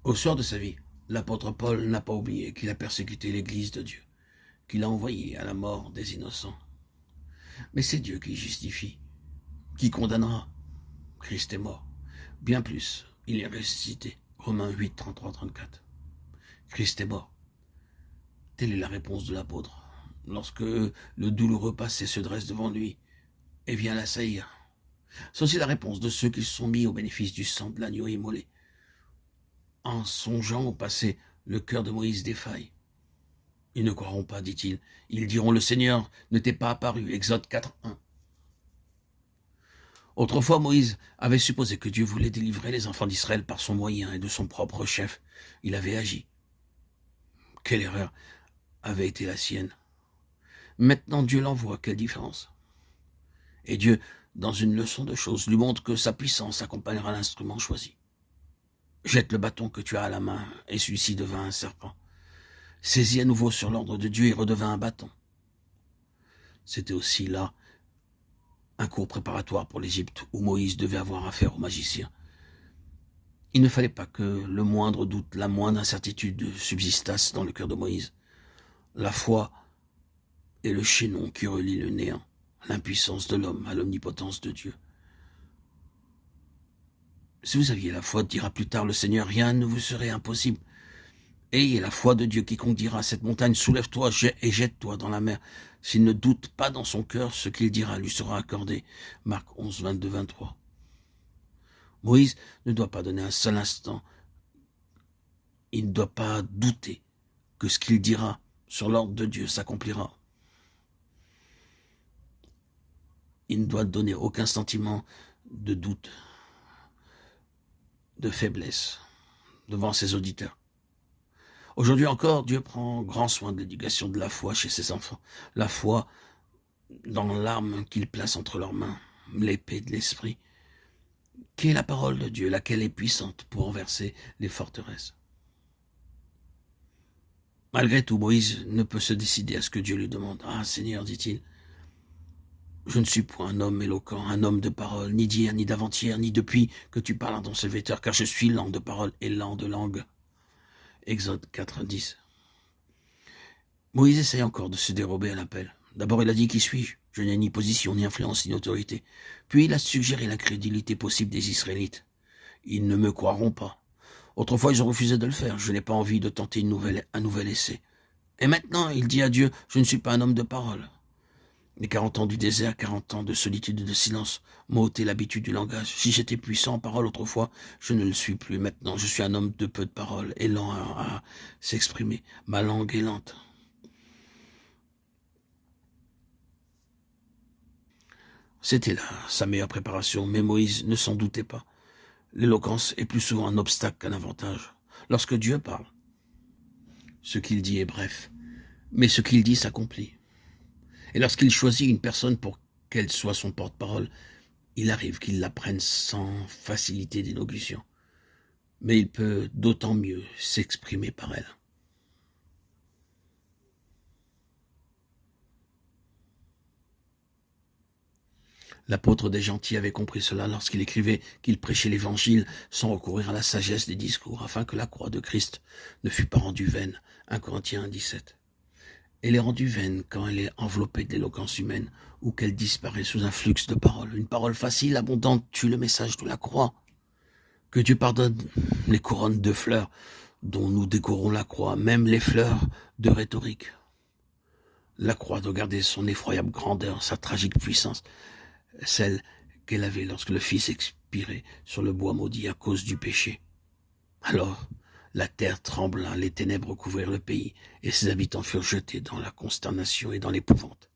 Au soir de sa vie, l'apôtre Paul n'a pas oublié qu'il a persécuté l'Église de Dieu, qu'il a envoyé à la mort des innocents. Mais c'est Dieu qui justifie, qui condamnera. Christ est mort. Bien plus, il est ressuscité. Romains 8, 33-34. Christ est mort. Telle est la réponse de l'apôtre. Lorsque le douloureux passé se dresse devant lui et vient l'assaillir. C'est aussi la réponse de ceux qui se sont mis au bénéfice du sang de l'agneau immolé. En songeant au passé, le cœur de Moïse défaille. Ils ne croiront pas, dit-il. Ils diront, le Seigneur ne t'est pas apparu. Exode 4, 1. Autrefois, Moïse avait supposé que Dieu voulait délivrer les enfants d'Israël par son moyen et de son propre chef. Il avait agi. Quelle erreur avait été la sienne. Maintenant, Dieu l'envoie. Quelle différence. Et Dieu, dans une leçon de choses, lui montre que sa puissance accompagnera l'instrument choisi. Jette le bâton que tu as à la main, et celui-ci devint un serpent. Saisis à nouveau sur l'ordre de Dieu et redevint un bâton. C'était aussi là un cours préparatoire pour l'Égypte, où Moïse devait avoir affaire aux magiciens. Il ne fallait pas que le moindre doute, la moindre incertitude subsistassent dans le cœur de Moïse. La foi est le chaînon qui relie le néant, l'impuissance de l'homme à l'omnipotence de Dieu. Si vous aviez la foi, dira plus tard le Seigneur, rien ne vous serait impossible. Ayez la foi de Dieu, quiconque dira à cette montagne, soulève-toi et jette-toi dans la mer. S'il ne doute pas dans son cœur, ce qu'il dira lui sera accordé. Marc 11, 22, 23. Moïse ne doit pas donner un seul instant. Il ne doit pas douter que ce qu'il dira sur l'ordre de Dieu s'accomplira. Il ne doit donner aucun sentiment de doute, de faiblesse devant ses auditeurs. Aujourd'hui encore, Dieu prend grand soin de l'éducation de la foi chez ses enfants. La foi dans l'arme qu'il place entre leurs mains, l'épée de l'esprit, qui est la parole de Dieu, laquelle est puissante pour renverser les forteresses. Malgré tout, Moïse ne peut se décider à ce que Dieu lui demande. « Ah, Seigneur, dit-il, je ne suis point un homme éloquent, un homme de parole, ni d'hier, ni d'avant-hier, ni depuis que tu parles à ton serviteur, car je suis lent de parole et lent de langue. » Exode 4, 10. Moïse essaie encore de se dérober à l'appel. D'abord, il a dit « Qui suis-je ? Je n'ai ni position, ni influence, ni autorité. » Puis il a suggéré l'incrédulité possible des Israélites. Ils ne me croiront pas. Autrefois, ils ont refusé de le faire. Je n'ai pas envie de tenter un nouvel essai. Et maintenant, il dit à Dieu « Je ne suis pas un homme de parole. » Les 40 ans du désert, 40 ans de solitude et de silence m'ont ôté l'habitude du langage. Si j'étais puissant en parole autrefois, je ne le suis plus. Maintenant, je suis un homme de peu de parole et lent à s'exprimer. Ma langue est lente. C'était là sa meilleure préparation, mais Moïse ne s'en doutait pas. L'éloquence est plus souvent un obstacle qu'un avantage. Lorsque Dieu parle, ce qu'il dit est bref, mais ce qu'il dit s'accomplit. Et lorsqu'il choisit une personne pour qu'elle soit son porte-parole, il arrive qu'il la prenne sans facilité d'élocution. Mais il peut d'autant mieux s'exprimer par elle. L'apôtre des gentils avait compris cela lorsqu'il écrivait qu'il prêchait l'évangile sans recourir à la sagesse des discours, afin que la croix de Christ ne fût pas rendue vaine. 1 Corinthiens 1, 17. Elle est rendue vaine quand elle est enveloppée de l'éloquence humaine ou qu'elle disparaît sous un flux de paroles. Une parole facile, abondante, tue le message de la croix. Que Dieu pardonne les couronnes de fleurs dont nous décorons la croix, même les fleurs de rhétorique. La croix doit garder son effroyable grandeur, sa tragique puissance, celle qu'elle avait lorsque le Fils expirait sur le bois maudit à cause du péché. Alors, la terre trembla, les ténèbres couvrirent le pays, et ses habitants furent jetés dans la consternation et dans l'épouvante.